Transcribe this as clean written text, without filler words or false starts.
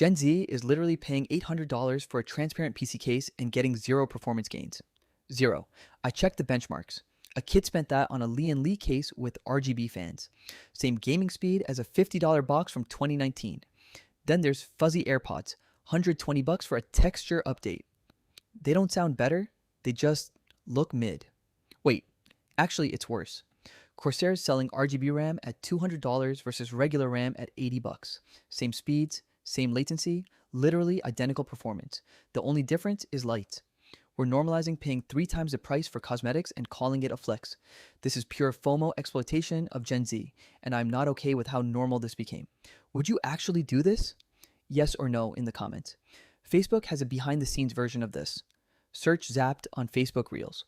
Gen Z is literally paying $800 for a transparent PC case and getting zero performance gains. Zero. I checked the benchmarks. A kid spent that on a Lian case with RGB fans. Same gaming speed as a $50 box from 2019. Then there's fuzzy AirPods, $120 for a texture update. They don't sound better, they just look mid. Wait, actually it's worse. Corsair is selling RGB RAM at $200 versus regular RAM at $80. Same speeds, same latency, literally identical performance. The only difference is light. We're normalizing paying 3 times the price for cosmetics and calling it a flex. This is pure FOMO exploitation of Gen Z, and I'm not okay with how normal this became. Would you actually do this? Yes or no in the comments. Facebook has a behind the scenes version of this. Search Zapped on Facebook Reels.